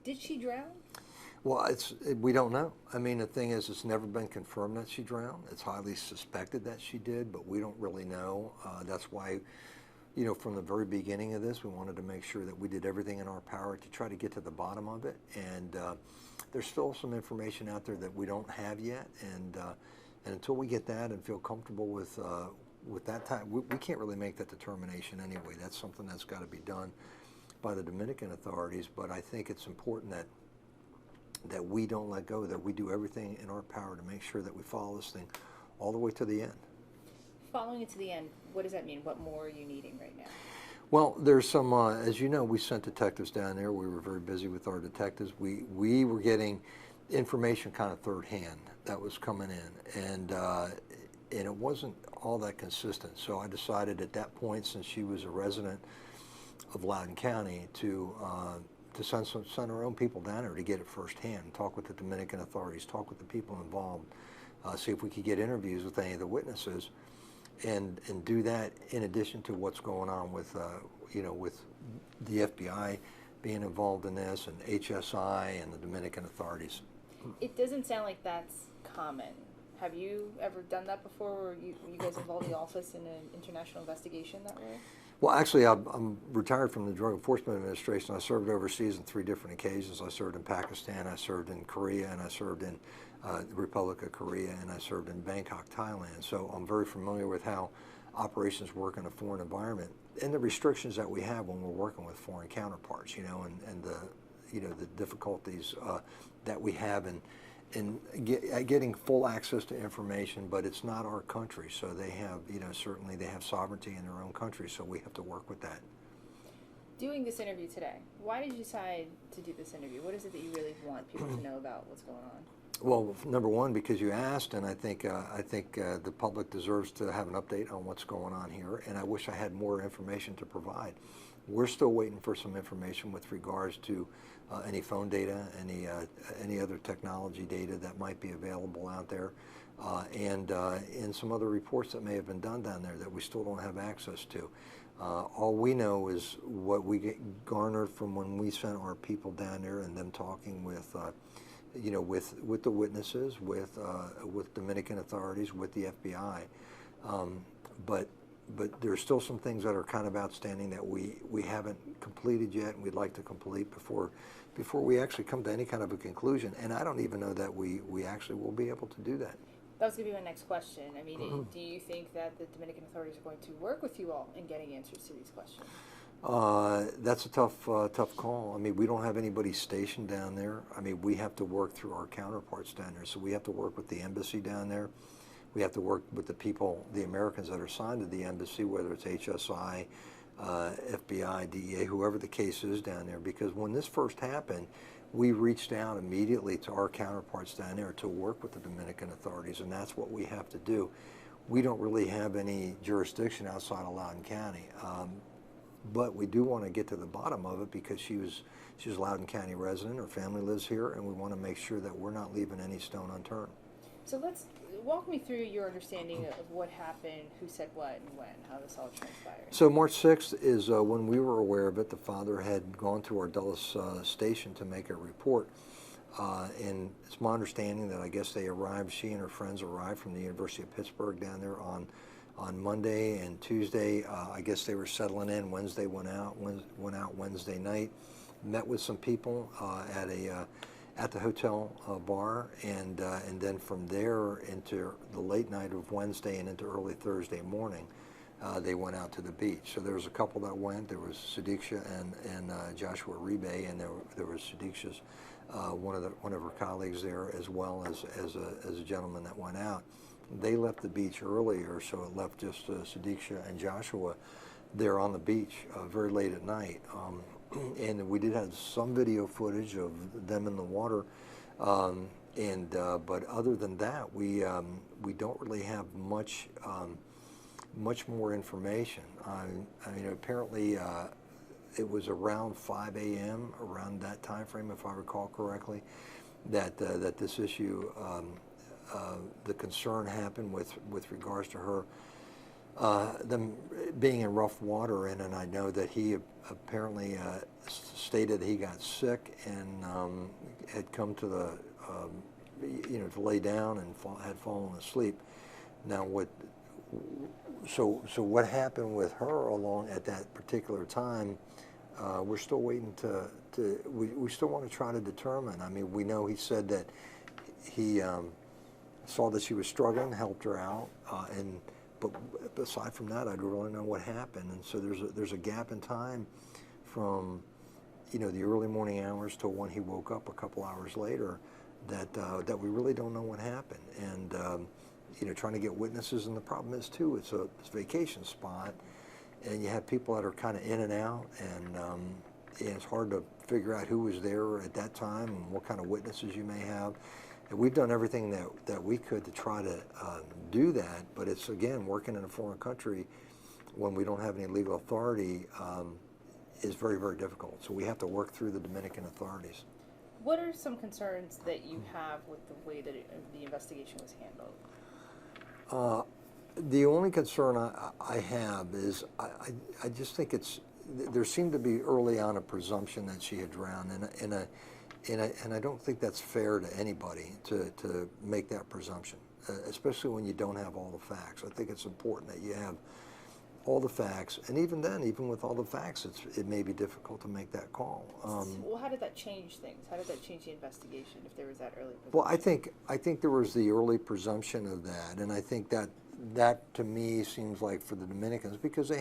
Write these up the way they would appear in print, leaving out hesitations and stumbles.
Did she drown? Well, we don't know. I mean, the thing is, it's never been confirmed that she drowned. It's highly suspected that she did, but we don't really know. That's why, from the very beginning of this, we wanted to make sure that we did everything in our power to try to get to the bottom of it. And there's still some information out there that we don't have yet. And until we get that and feel comfortable with that time, we can't really make that determination anyway. That's something that's got to be done by the Dominican authorities. But I think it's important that we don't let go, that we do everything in our power to make sure that we follow this thing all the way to the end. Following it to the end, what does that mean? What more are you needing right now? Well, there's some, as you know, we sent detectives down there. We were very busy with our detectives. We were getting information kind of third hand that was coming in, and it wasn't all that consistent. So I decided at that point, since she was a resident of Loudoun County, to send our own people down there to get it firsthand, talk with the Dominican authorities, talk with the people involved, see if we could get interviews with any of the witnesses, and do that in addition to what's going on with with the FBI being involved in this, and HSI and the Dominican authorities. It doesn't sound like that's common. Have you ever done that before, or you guys involved the office in an international investigation that way? Well, actually, I'm retired from the Drug Enforcement Administration. I served overseas on 3 different occasions. I served in Pakistan, I served in Korea, and I served in the Republic of Korea, and I served in Bangkok, Thailand. So I'm very familiar with how operations work in a foreign environment and the restrictions that we have when we're working with foreign counterparts, and the difficulties that we have in getting full access to information, but it's not our country, so they have, certainly they have sovereignty in their own country, so we have to work with that. Doing this interview today, why did you decide to do this interview? What is it that you really want people to know about what's going on? Well, number one, because you asked, and I think the public deserves to have an update on what's going on here, and I wish I had more information to provide. We're still waiting for some information with regards to any phone data, any other technology data that might be available out there, and some other reports that may have been done down there that we still don't have access to. All we know is what we get garnered from when we sent our people down there and them talking with the witnesses, with Dominican authorities, with the FBI, but there's still some things that are kind of outstanding that we haven't completed yet, and we'd like to complete before we actually come to any kind of a conclusion. And I don't even know that we actually will be able to do that. That was going to be my next question. I mean, do you think that the Dominican authorities are going to work with you all in getting answers to these questions? That's a tough call. I mean, we don't have anybody stationed down there. I mean, we have to work through our counterparts down there. So we have to work with the embassy down there. We have to work with the people, the Americans that are signed to the embassy, whether it's HSI, FBI, DEA, whoever the case is down there. Because when this first happened, we reached out immediately to our counterparts down there to work with the Dominican authorities, and that's what we have to do. We don't really have any jurisdiction outside of Loudoun County, but we do want to get to the bottom of it because she was a Loudoun County resident, her family lives here, and we want to make sure that we're not leaving any stone unturned. So let's walk me through your understanding of what happened, who said what, and when, how this all transpired. So March 6th is when we were aware of it. The father had gone to our Dulles station to make a report, and it's my understanding that I guess they arrived, she and her friends arrived from the University of Pittsburgh down there on Monday and Tuesday. I guess they were settling in. Wednesday went out Wednesday night, met with some people at the hotel bar, and then from there into the late night of Wednesday and into early Thursday morning, they went out to the beach. So there was a couple that went. There was Sudiksha and Joshua Rebay, and there was Sudikshas, one of her colleagues there, as well as a gentleman that went out. They left the beach earlier, so it left just Sudiksha and Joshua there on the beach very late at night. And we did have some video footage of them in the water, but other than that, we don't really have much more information. I mean, apparently it was around 5 a.m. around that time frame, if I recall correctly, that this issue, the concern happened with regards to her them being in rough water, and I know that he apparently stated he got sick and had come to the, to lay down and had fallen asleep. Now, so what happened with her along at that particular time? We're still waiting we still want to try to determine. I mean, we know he said that he saw that she was struggling, helped her out, but aside from that, I don't really know what happened. And so there's a gap in time from, the early morning hours till when he woke up a couple hours later, that we really don't know what happened. And trying to get witnesses. And the problem is too, it's a vacation spot, and you have people that are kind of in and out, and it's hard to figure out who was there at that time and what kind of witnesses you may have. And we've done everything that we could to try to do that, but it's, again, working in a foreign country when we don't have any legal authority is very, very difficult. So we have to work through the Dominican authorities. What are some concerns that you have with the way that the investigation was handled? The only concern I have is I just think there seemed to be early on a presumption that she had drowned, and I don't think that's fair to anybody to make that presumption, especially when you don't have all the facts. I think it's important that you have all the facts, and even then, even with all the facts, it may be difficult to make that call. Well, how did that change things? How did that change the investigation if there was that early presumption? Well, I think there was the early presumption of that, and I think that to me seems like for the Dominicans, because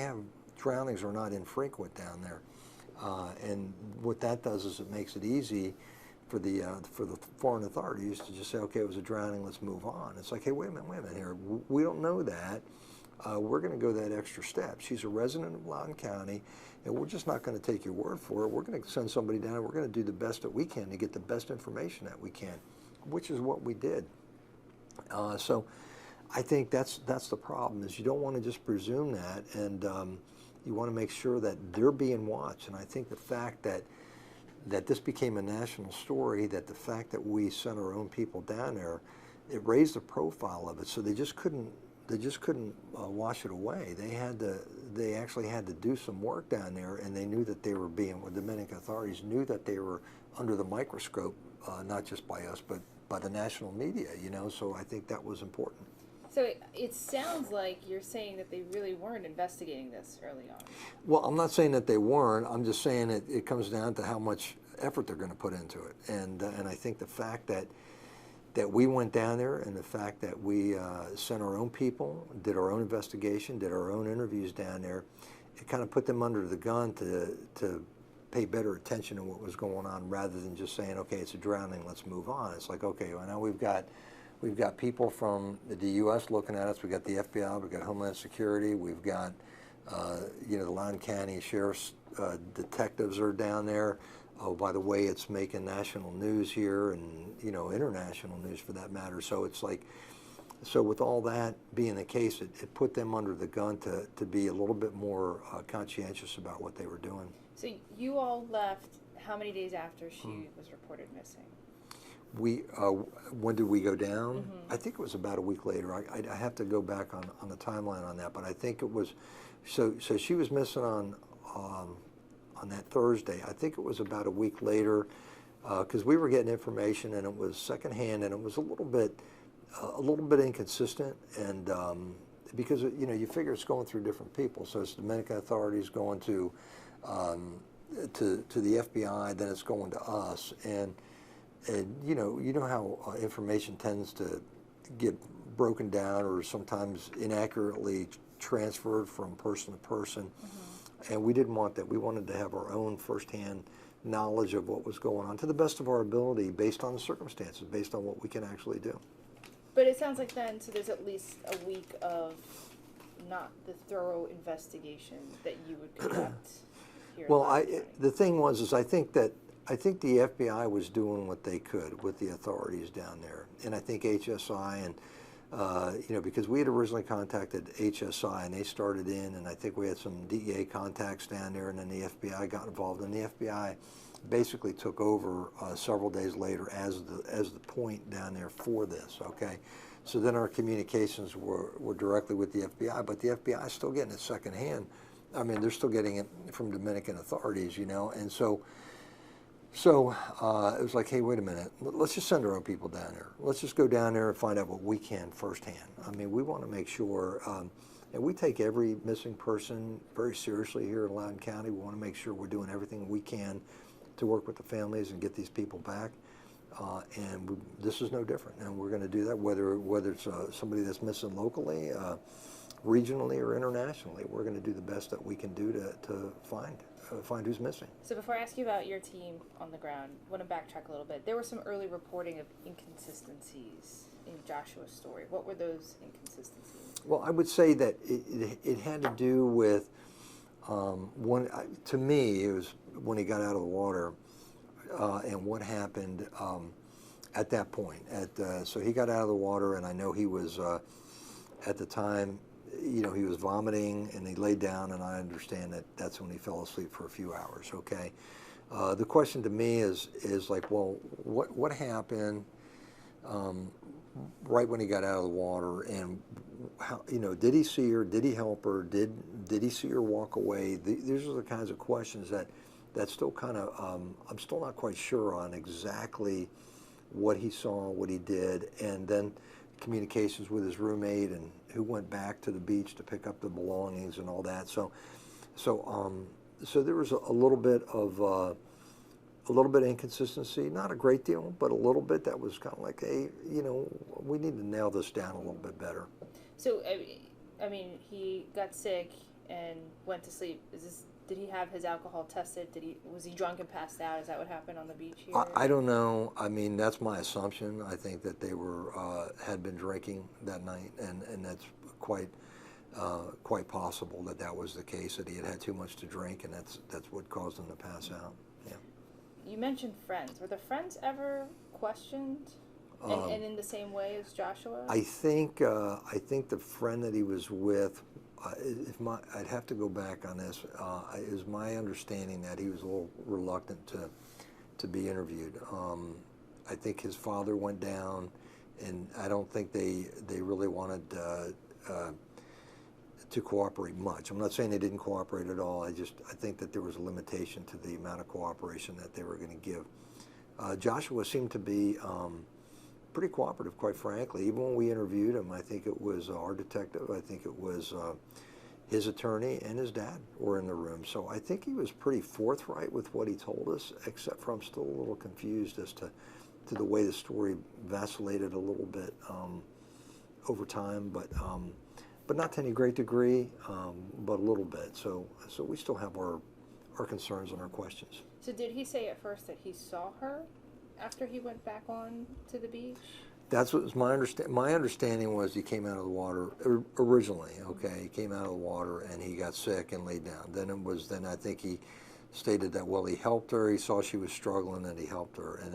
drownings are not infrequent down there, and what that does is it makes it easy for the foreign authorities to just say, okay, it was a drowning, let's move on. It's like, hey, wait a minute here, we don't know that. We're going to go that extra step. She's a resident of Loudoun County, and we're just not going to take your word for it. We're going to send somebody down, and we're going to do the best that we can to get the best information that we can, which is what we did. So I think that's the problem, is you don't want to just presume that, and you want to make sure that they're being watched. And I think the fact that this became a national story, that the fact that we sent our own people down there, it raised the profile of it, so they just couldn't wash it away. They actually had to do some work down there, and they knew that they were the Dominican authorities knew that they were under the microscope, not just by us, but by the national media, so I think that was important. So it sounds like you're saying that they really weren't investigating this early on. Well, I'm not saying that they weren't. I'm just saying it comes down to how much effort they're going to put into it, and I think the fact that we went down there, and the fact that we sent our own people, did our own investigation, did our own interviews down there, it kind of put them under the gun to pay better attention to what was going on, rather than just saying, okay, it's a drowning, let's move on. It's like, okay, well, now we've got people from the U.S. looking at us. We've got the FBI, we've got Homeland Security, we've got the Loudoun County Sheriff's detectives are down there. Oh, by the way, it's making national news here, and international news for that matter. So it's like, with all that being the case, it put them under the gun to be a little bit more conscientious about what they were doing. So you all left how many days after she was reported missing? When did we go down? Mm-hmm. I think it was about a week later. I have to go back on the timeline on that, but I think it was, so she was missing on that Thursday. I think it was about a week later, because we were getting information, and it was secondhand, and it was a little bit inconsistent, and because you figure it's going through different people. So it's Dominican authorities going to the FBI, then it's going to us, and you know how information tends to get broken down or sometimes inaccurately transferred from person to person. Mm-hmm. And we didn't want that. We wanted to have our own firsthand knowledge of what was going on to the best of our ability, based on the circumstances, based on what we can actually do. But it sounds like then, so there's at least a week of not the thorough investigation that you would conduct here. Well, the thing was, I think the FBI was doing what they could with the authorities down there, and I think HSI and because we had originally contacted HSI, and they started in, and I think we had some DEA contacts down there, and then the FBI got involved, and the FBI basically took over several days later as the point down there for this. Okay, so then our communications were directly with the FBI, but the FBI is still getting it secondhand. I mean, they're still getting it from Dominican authorities, you know, and so it was like, hey, wait a minute, let's just send our own people down there. Let's just go down there and find out what we can firsthand. I mean, we want to make sure, and we take every missing person very seriously here in Loudoun County. We want to make sure we're doing everything we can to work with the families and get these people back. This is no different, and we're going to do that whether it's somebody that's missing locally, regionally, or internationally. We're going to do the best that we can do to find who's missing. So before I ask you about your team on the ground, I want to backtrack a little bit. There was some early reporting of inconsistencies in Joshua's story. What were those inconsistencies? Well, I would say that it had to do with to me, it was when he got out of the water and what happened at that point. So he got out of the water, and I know he was at the time, you know, he was vomiting, and he laid down, and I understand that's when he fell asleep for a few hours. Okay, the question to me is like, well, what happened right when he got out of the water, and how, you know, did he see her? Did he help her? Did he see her walk away? These are the kinds of questions that still kind of I'm still not quite sure on exactly what he saw, what he did, and then communications with his roommate and who went back to the beach to pick up the belongings and all that. So there was a little bit of inconsistency, not a great deal, but a little bit that was kind of like, hey, you know, we need to nail this down a little bit better. So, I mean, he got sick and went to sleep. Did he have his alcohol tested? Was he drunk and passed out? Is that what happened on the beach here? I don't know. I mean, that's my assumption. I think that they had been drinking that night, and that's quite possible that was the case, that he had too much to drink, and that's what caused him to pass out. Yeah. You mentioned friends. Were the friends ever questioned? And in the same way as Joshua? I think the friend that he was with, I'd have to go back on this. It was my understanding that he was a little reluctant to be interviewed. I think his father went down, and I don't think they really wanted to cooperate much. I'm not saying they didn't cooperate at all. I think that there was a limitation to the amount of cooperation that they were going to give. Joshua seemed to be pretty cooperative, quite frankly. Even when we interviewed him, I think it was our detective, I think it was his attorney and his dad were in the room. So I think he was pretty forthright with what he told us, except for I'm still a little confused as to the way the story vacillated a little bit over time, but not to any great degree, but a little bit. So we still have our concerns and our questions. So did he say at first that he saw her after he went back on to the beach? That's what was my understanding. My understanding was he came out of the water originally. Okay, he came out of the water and he got sick and laid down. Then I think he stated that, well, he helped her. He saw she was struggling and he helped her, and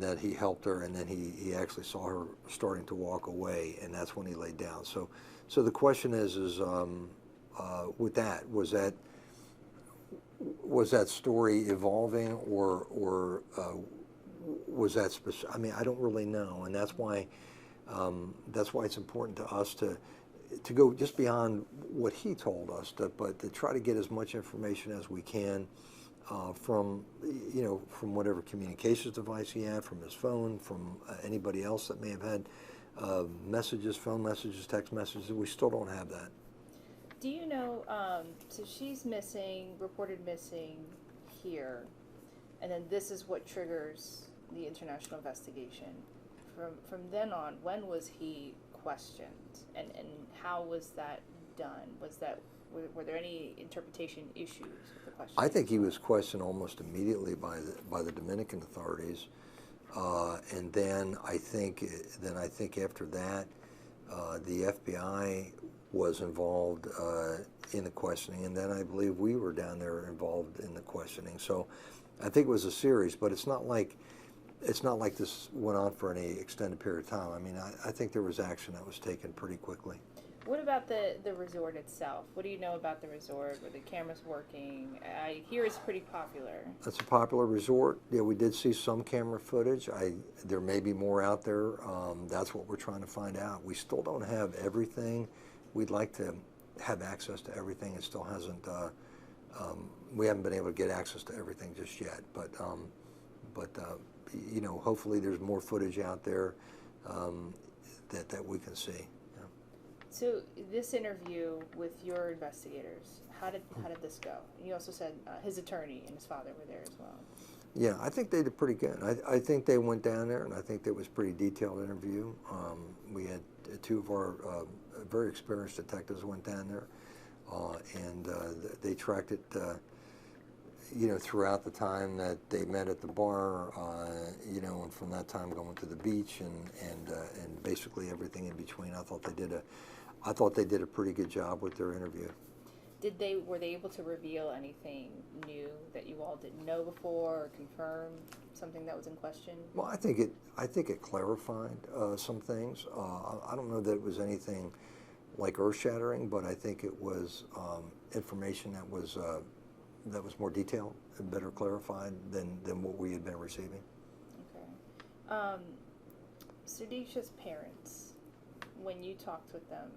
that he helped her, and then he actually saw her starting to walk away, and that's when he laid down. So the question is with that, was that story evolving, or was that specific? I mean, I don't really know, and that's why it's important to us to go just beyond what he told us, but to try to get as much information as we can from whatever communications device he had, from his phone, from anybody else that may have had messages, phone messages, text messages. We still don't have that. Do you know, so she's missing, reported missing here, and then this is what triggers the international investigation. From then on, when was he questioned, and how was that done? Were there any interpretation issues with the question? I think he was questioned almost immediately by the Dominican authorities, and then I think after that, the FBI was involved in the questioning, and then I believe we were down there involved in the questioning. So I think it was a series, but it's not like this went on for any extended period of time. I mean, I think there was action that was taken pretty quickly. What about the resort itself? What do you know about the resort? Were the cameras working? I hear it's pretty popular. It's a popular resort. Yeah, we did see some camera footage. There may be more out there. That's what we're trying to find out. We still don't have everything. We'd like to have access to everything. It still hasn't. We haven't been able to get access to everything just yet. But you know, hopefully there's more footage out there that we can see. So this interview with your investigators, how did this go? You also said his attorney and his father were there as well. Yeah, I think they did pretty good. I think they went down there, and I think that was a pretty detailed interview. We had two of our very experienced detectives went down there, and they tracked it, you know, throughout the time that they met at the bar, you know, and from that time going to the beach and basically everything in between. I thought they did a pretty good job with their interview. Were they able to reveal anything new that you all didn't know before, or confirm something that was in question? Well, I think it clarified some things. I don't know that it was anything like earth-shattering, but I think it was information that was more detailed and better clarified than what we had been receiving. Okay. Sudikshas' parents, when you talked with them,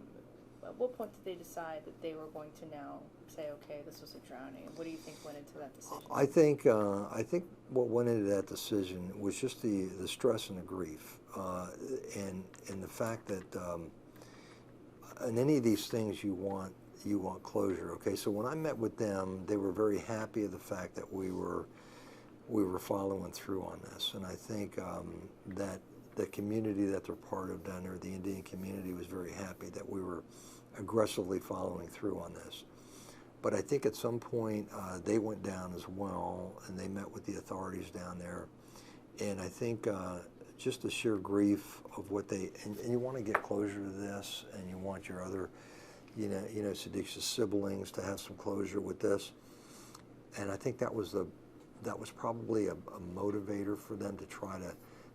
at what point did they decide that they were going to now say, okay, this was a drowning? What do you think went into that decision? I think what went into that decision was just the stress and the grief, and the fact that in any of these things you want closure. Okay, so when I met with them, they were very happy of the fact that we were following through on this, and I think that the community that they're part of down there, the Indian community, was very happy that we were aggressively following through on this. But I think at some point they went down as well, and they met with the authorities down there, and I think just the sheer grief of what and you want to get closure to this, and you want your other, you know, Sudiksha's siblings to have some closure with this, and I think that was probably a motivator for them to try to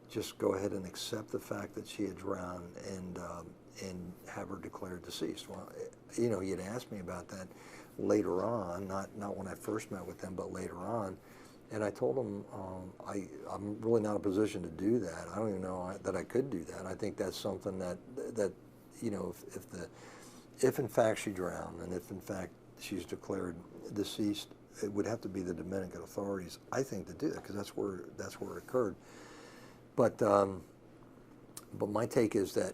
just go ahead and accept the fact that she had drowned and have her declared deceased. Well, you know, he had asked me about that later on, not when I first met with them, but later on, and I told him I'm really not in a position to do that. I don't even know that I could do that. I think that's something that you know, if in fact she drowned and if in fact she's declared deceased, it would have to be the Dominican authorities, I think, to do that, because that's where it occurred. But my take is that,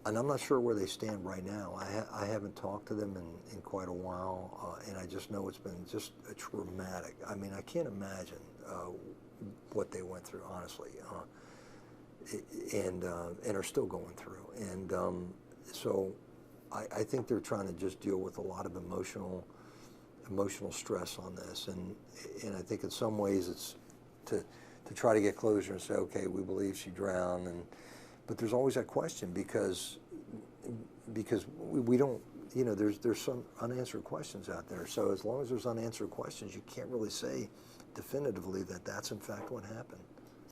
and I'm not sure where they stand right now. I haven't talked to them in quite a while, and I just know it's been just a traumatic. I mean, I can't imagine what they went through, honestly, and are still going through. And so I think they're trying to just deal with a lot of emotional stress on this, and I think in some ways it's to try to get closure and say, okay, we believe she drowned, but there's always that question because we don't, you know, there's some unanswered questions out there. So as long as there's unanswered questions, you can't really say definitively that that's in fact what happened.